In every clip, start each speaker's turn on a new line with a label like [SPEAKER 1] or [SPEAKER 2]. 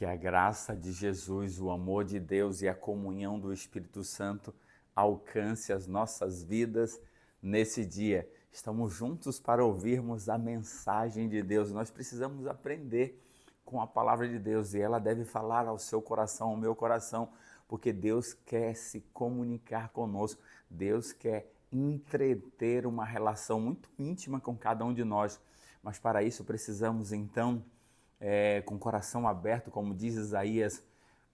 [SPEAKER 1] Que a graça de Jesus, o amor de Deus e a comunhão do Espírito Santo alcance as nossas vidas nesse dia. Estamos juntos para ouvirmos a mensagem de Deus. Nós precisamos aprender com a palavra de Deus e ela deve falar ao seu coração, ao meu coração, porque Deus quer se comunicar conosco. Deus quer entreter uma relação muito íntima com cada um de nós. Mas para isso precisamos então com o coração aberto, como diz Isaías,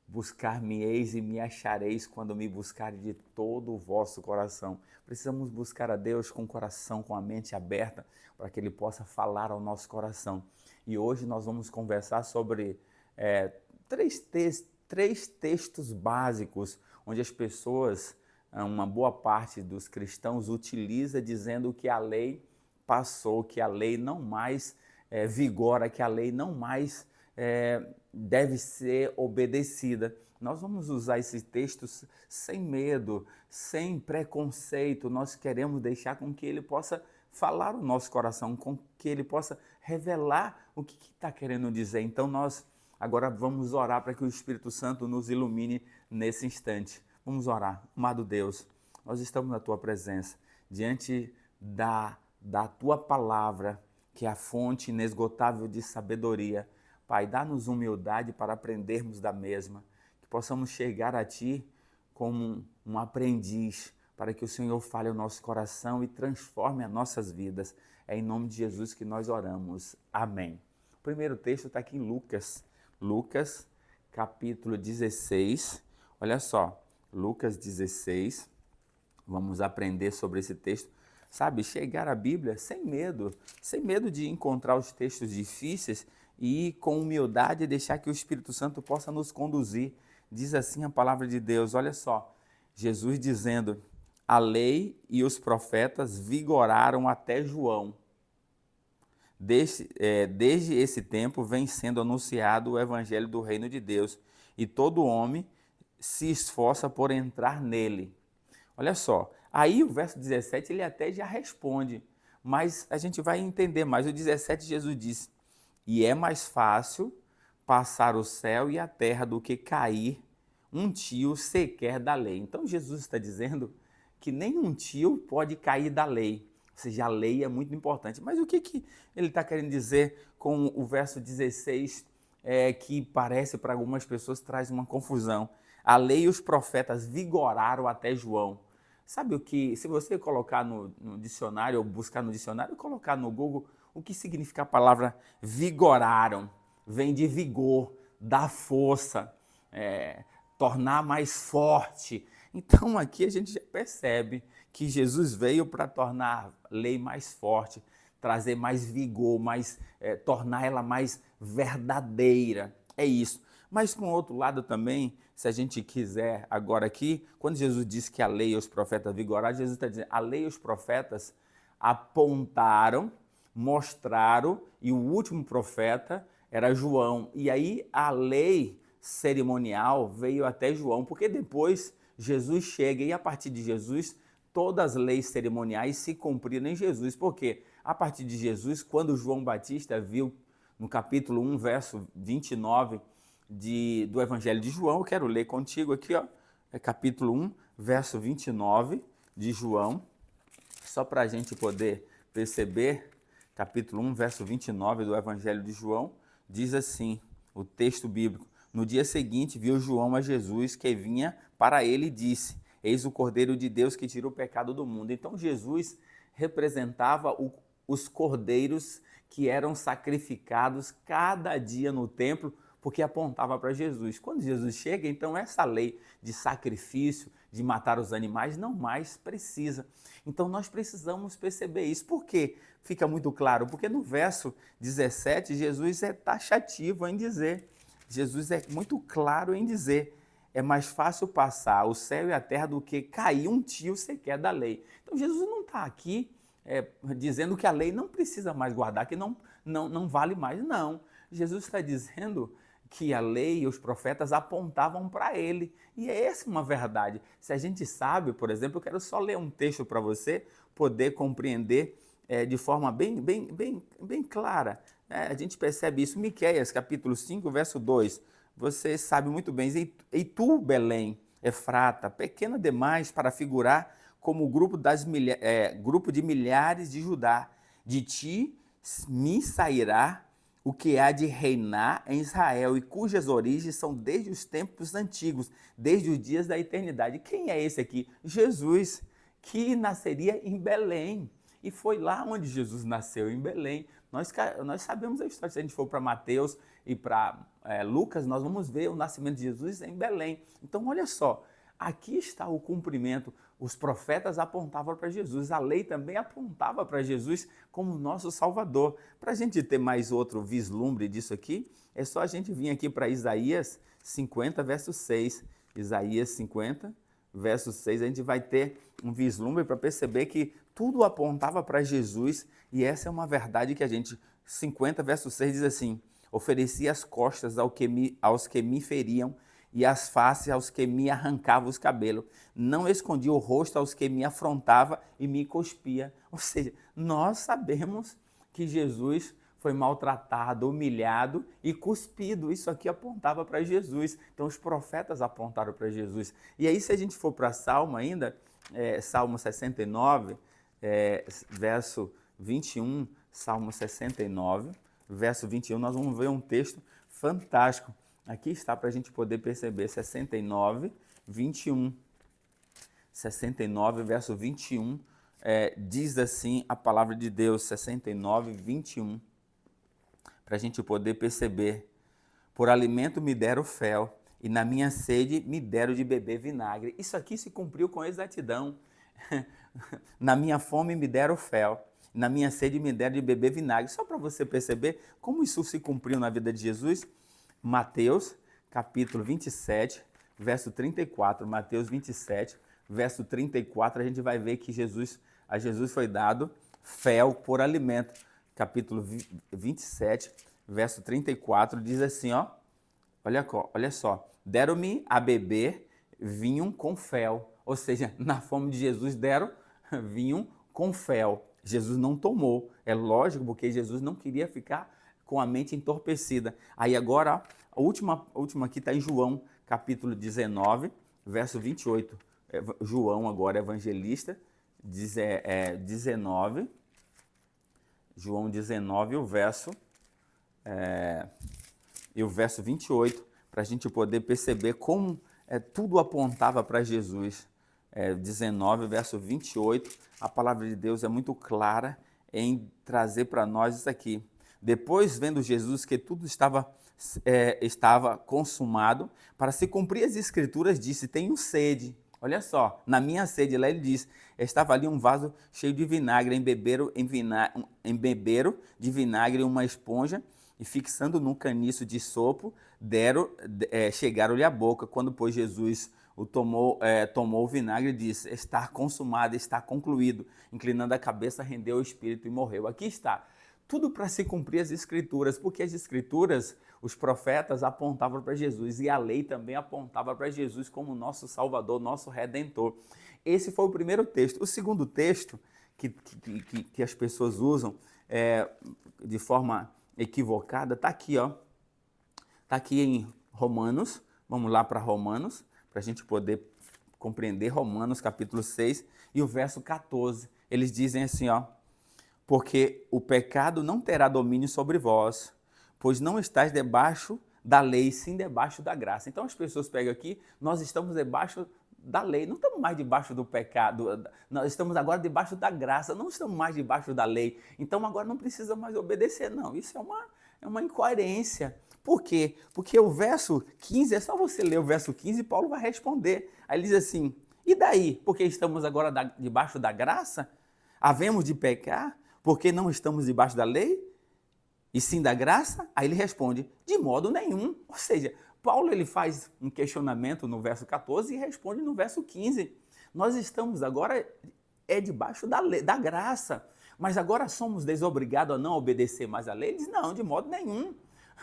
[SPEAKER 1] buscar-me-eis e me achareis quando me buscarem de todo o vosso coração. Precisamos buscar a Deus com o coração, com a mente aberta, para que Ele possa falar ao nosso coração. E hoje nós vamos conversar sobre três textos básicos, onde as pessoas, uma boa parte dos cristãos, utiliza dizendo que a lei passou, que a lei não mais vigora, que a lei não mais deve ser obedecida. Nós vamos usar esses textos sem medo, sem preconceito. Nós queremos deixar com que ele possa falar o nosso coração, com que ele possa revelar o que está querendo dizer. Então nós agora vamos orar para que o Espírito Santo nos ilumine nesse instante. Vamos orar. Amado Deus, nós estamos na tua presença, diante da tua palavra, que é a fonte inesgotável de sabedoria. Pai, dá-nos humildade para aprendermos da mesma, que possamos chegar a Ti como um aprendiz, para que o Senhor fale ao nosso coração e transforme as nossas vidas. É em nome de Jesus que nós oramos. Amém. O primeiro texto está aqui em Lucas, capítulo 16. Olha só, Lucas 16, vamos aprender sobre esse texto. Sabe, chegar à Bíblia sem medo de encontrar os textos difíceis e com humildade deixar que o Espírito Santo possa nos conduzir. Diz assim a palavra de Deus, olha só, Jesus dizendo, a lei e os profetas vigoraram até João. Desde esse tempo vem sendo anunciado o evangelho do reino de Deus e todo homem se esforça por entrar nele. Olha só, aí o verso 17 ele até já responde, mas a gente vai entender mais. O 17 Jesus disse, e é mais fácil passar o céu e a terra do que cair um tio sequer da lei. Então Jesus está dizendo que nem um tio pode cair da lei, ou seja, a lei é muito importante. Mas o que ele está querendo dizer com o verso 16, que parece para algumas pessoas traz uma confusão? A lei e os profetas vigoraram até João. Sabe o que, se você colocar no dicionário, ou buscar no dicionário, colocar no Google, o que significa a palavra vigoraram? Vem de vigor, dar força, tornar mais forte. Então aqui a gente já percebe que Jesus veio para tornar a lei mais forte, trazer mais vigor, tornar ela mais verdadeira. É isso. Mas, com outro lado também, se a gente quiser agora aqui, quando Jesus disse que a lei e os profetas vigoraram, Jesus está dizendo, a lei e os profetas apontaram, mostraram, e o último profeta era João. E aí a lei cerimonial veio até João, porque depois Jesus chega e a partir de Jesus, todas as leis cerimoniais se cumpriram em Jesus. Por quê? A partir de Jesus, quando João Batista viu, no capítulo 1, verso 29, do Evangelho de João, eu quero ler contigo aqui, ó, capítulo 1, verso 29 de João, só para a gente poder perceber, capítulo 1, verso 29 do Evangelho de João, diz assim, o texto bíblico, no dia seguinte viu João a Jesus que vinha para ele e disse, eis o Cordeiro de Deus que tira o pecado do mundo. Então Jesus representava os cordeiros que eram sacrificados cada dia no templo, porque apontava para Jesus. Quando Jesus chega, então essa lei de sacrifício, de matar os animais, não mais precisa. Então nós precisamos perceber isso. Por quê? Fica muito claro, porque no verso 17, Jesus é taxativo em dizer, Jesus é muito claro em dizer, é mais fácil passar o céu e a terra do que cair um tio sequer da lei. Então Jesus não está aqui dizendo que a lei não precisa mais guardar, que não vale mais, não. Jesus está dizendo que a lei e os profetas apontavam para ele. E é essa uma verdade. Se a gente sabe, por exemplo, eu quero só ler um texto para você poder compreender de forma bem clara. A gente percebe isso. Miqueias, capítulo 5, verso 2. você sabe muito bem, e tu, Belém, Efrata, pequena demais para figurar como o grupo de milhares de Judá, de ti me sairá o que há de reinar em Israel e cujas origens são desde os tempos antigos, desde os dias da eternidade. Quem é esse aqui? Jesus, que nasceria em Belém. E foi lá onde Jesus nasceu, em Belém. Nós sabemos a história, se a gente for para Mateus e para Lucas, nós vamos ver o nascimento de Jesus em Belém. Então, olha só, aqui está o cumprimento. Os profetas apontavam para Jesus, a lei também apontava para Jesus como nosso Salvador. Para a gente ter mais outro vislumbre disso aqui, é só a gente vir aqui para Isaías 50, verso 6. Isaías 50, verso 6, a gente vai ter um vislumbre para perceber que tudo apontava para Jesus, e essa é uma verdade que a gente, 50, verso 6 diz assim: ofereci as costas aos que me feriam, e as faces aos que me arrancavam os cabelos. Não escondi o rosto aos que me afrontavam e me cuspia. Ou seja, nós sabemos que Jesus foi maltratado, humilhado e cuspido. Isso aqui apontava para Jesus. Então os profetas apontaram para Jesus. E aí, se a gente for para Salmo ainda, Salmo 69, verso 21, Salmo 69, verso 21, nós vamos ver um texto fantástico. Aqui está para a gente poder perceber, 69, 21. 69, verso 21, diz assim a palavra de Deus, 69, 21. Para a gente poder perceber: por alimento me deram fel, e na minha sede me deram de beber vinagre. Isso aqui se cumpriu com exatidão. Na minha fome me deram fel, na minha sede me deram de beber vinagre. Só para você perceber como isso se cumpriu na vida de Jesus. Mateus, capítulo 27, verso 34. Mateus 27, verso 34, a gente vai ver que a Jesus foi dado fel por alimento. Capítulo 27, verso 34, diz assim, ó, olha só, deram-me a beber vinho com fel. Ou seja, na fome de Jesus deram vinho com fel. Jesus não tomou, é lógico, porque Jesus não queria ficar com a mente entorpecida. Aí agora, a última aqui está em João, capítulo 19, verso 28. João agora, evangelista, 19, João 19, o verso 28, para a gente poder perceber como tudo apontava para Jesus. 19, verso 28, a palavra de Deus é muito clara em trazer para nós isso aqui. Depois, vendo Jesus que tudo estava consumado, para se cumprir as escrituras, disse: tenho sede. Olha só, na minha sede, lá ele diz, estava ali um vaso cheio de vinagre, embeberam de vinagre uma esponja, e fixando num caniço de sopo, chegaram-lhe à boca. Quando, pois, Jesus tomou o vinagre e disse: está consumado, está concluído. Inclinando a cabeça, rendeu o espírito e morreu. Aqui está. Tudo para se cumprir as escrituras, porque as escrituras, os profetas apontavam para Jesus, e a lei também apontava para Jesus como nosso Salvador, nosso Redentor. Esse foi o primeiro texto. O segundo texto que as pessoas usam de forma equivocada está aqui, ó. Está aqui em Romanos. Vamos lá para Romanos, para a gente poder compreender Romanos capítulo 6 e o verso 14. Eles dizem assim, ó: porque o pecado não terá domínio sobre vós, pois não estáis debaixo da lei, sim debaixo da graça. Então as pessoas pegam aqui, nós estamos debaixo da lei, não estamos mais debaixo do pecado, nós estamos agora debaixo da graça, não estamos mais debaixo da lei, então agora não precisa mais obedecer, não. Isso é uma incoerência. Por quê? Porque o verso 15, é só você ler o verso 15 e Paulo vai responder. Aí ele diz assim: e daí? Porque estamos agora debaixo da graça? Havemos de pecar porque não estamos debaixo da lei? E sim da graça? Aí ele responde: de modo nenhum. Ou seja, Paulo ele faz um questionamento no verso 14 e responde no verso 15. Nós estamos agora debaixo da lei, da graça, mas agora somos desobrigados a não obedecer mais à lei? Ele diz: não, de modo nenhum.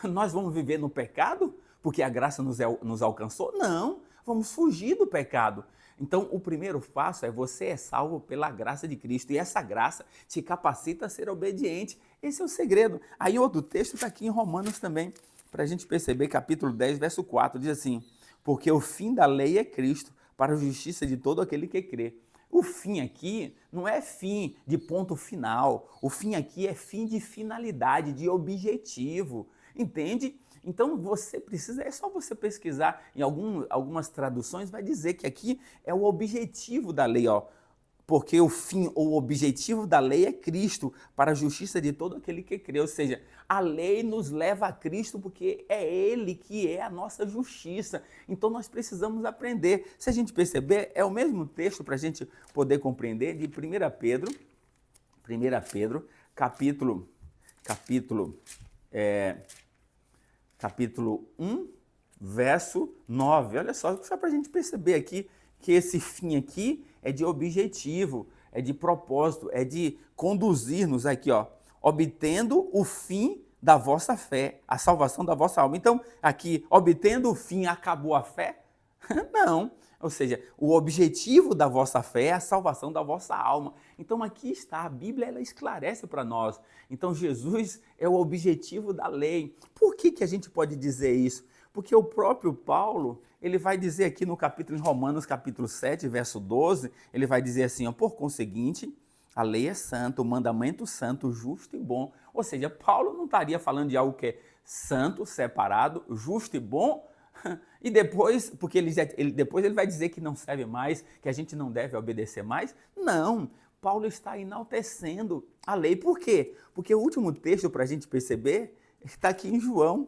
[SPEAKER 1] Nós vamos viver no pecado porque a graça nos alcançou? Não, vamos fugir do pecado. Então, o primeiro passo é: você é salvo pela graça de Cristo, e essa graça te capacita a ser obediente. Esse é o segredo. Aí outro texto está aqui em Romanos também, para a gente perceber, capítulo 10, verso 4, diz assim: porque o fim da lei é Cristo, para a justiça de todo aquele que crê. O fim aqui não é fim de ponto final, o fim aqui é fim de finalidade, de objetivo, entende? Então você precisa, é só você pesquisar em algumas traduções, vai dizer que aqui é o objetivo da lei, ó. Porque o fim ou o objetivo da lei é Cristo, para a justiça de todo aquele que crê. Ou seja, a lei nos leva a Cristo porque é Ele que é a nossa justiça. Então nós precisamos aprender. Se a gente perceber, é o mesmo texto para a gente poder compreender de 1 Pedro, capítulo 1, verso 9. Olha só para a gente perceber aqui que esse fim aqui é de objetivo, é de propósito, é de conduzir-nos aqui, ó, obtendo o fim da vossa fé, a salvação da vossa alma. Então, aqui, obtendo o fim, acabou a fé? Não. Ou seja, o objetivo da vossa fé é a salvação da vossa alma. Então aqui está, a Bíblia ela esclarece para nós. Então Jesus é o objetivo da lei. Por que a gente pode dizer isso? Porque o próprio Paulo, ele vai dizer aqui no capítulo, em Romanos capítulo 7, verso 12, ele vai dizer assim, ó, por conseguinte, a lei é santa, o mandamento santo, justo e bom. Ou seja, Paulo não estaria falando de algo que é santo, separado, justo e bom, e depois, porque depois ele vai dizer que não serve mais, que a gente não deve obedecer mais. Não, Paulo está enaltecendo a lei. Por quê? Porque o último texto para a gente perceber está aqui em João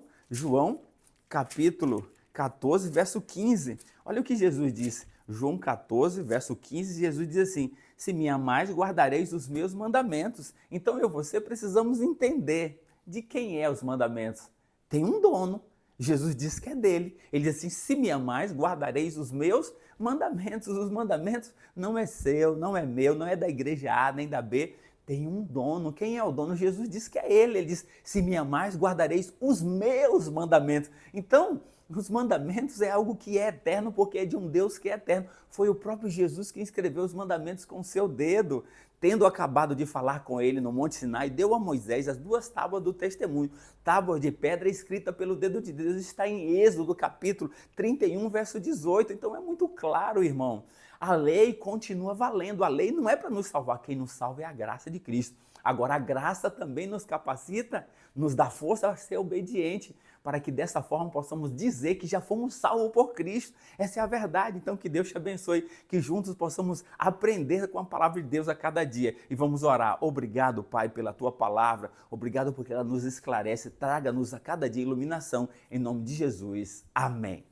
[SPEAKER 1] capítulo 14, verso 15. Olha o que Jesus disse. João 14, verso 15, Jesus diz assim, se me amais, guardareis os meus mandamentos. Então eu e você precisamos entender de quem é os mandamentos. Tem um dono. Jesus diz que é dele. Ele diz assim, se me amais, guardareis os meus mandamentos. Os mandamentos não é seu, não é meu, não é da igreja A, nem da B. Tem um dono. Quem é o dono? Jesus diz que é ele. Ele diz, se me amais, guardareis os meus mandamentos. Então, os mandamentos é algo que é eterno, porque é de um Deus que é eterno. Foi o próprio Jesus que escreveu os mandamentos com o seu dedo. Tendo acabado de falar com ele no Monte Sinai, deu a Moisés as 2 tábuas do testemunho. Tábua de pedra escrita pelo dedo de Deus, está em Êxodo, capítulo 31, verso 18. Então é muito claro, irmão. A lei continua valendo. A lei não é para nos salvar. Quem nos salva é a graça de Cristo. Agora, a graça também nos capacita, nos dá força a ser obediente, para que dessa forma possamos dizer que já fomos salvos por Cristo. Essa é a verdade. Então, que Deus te abençoe, que juntos possamos aprender com a palavra de Deus a cada dia. E vamos orar. Obrigado, Pai, pela tua palavra. Obrigado porque ela nos esclarece. Traga-nos a cada dia iluminação. Em nome de Jesus. Amém.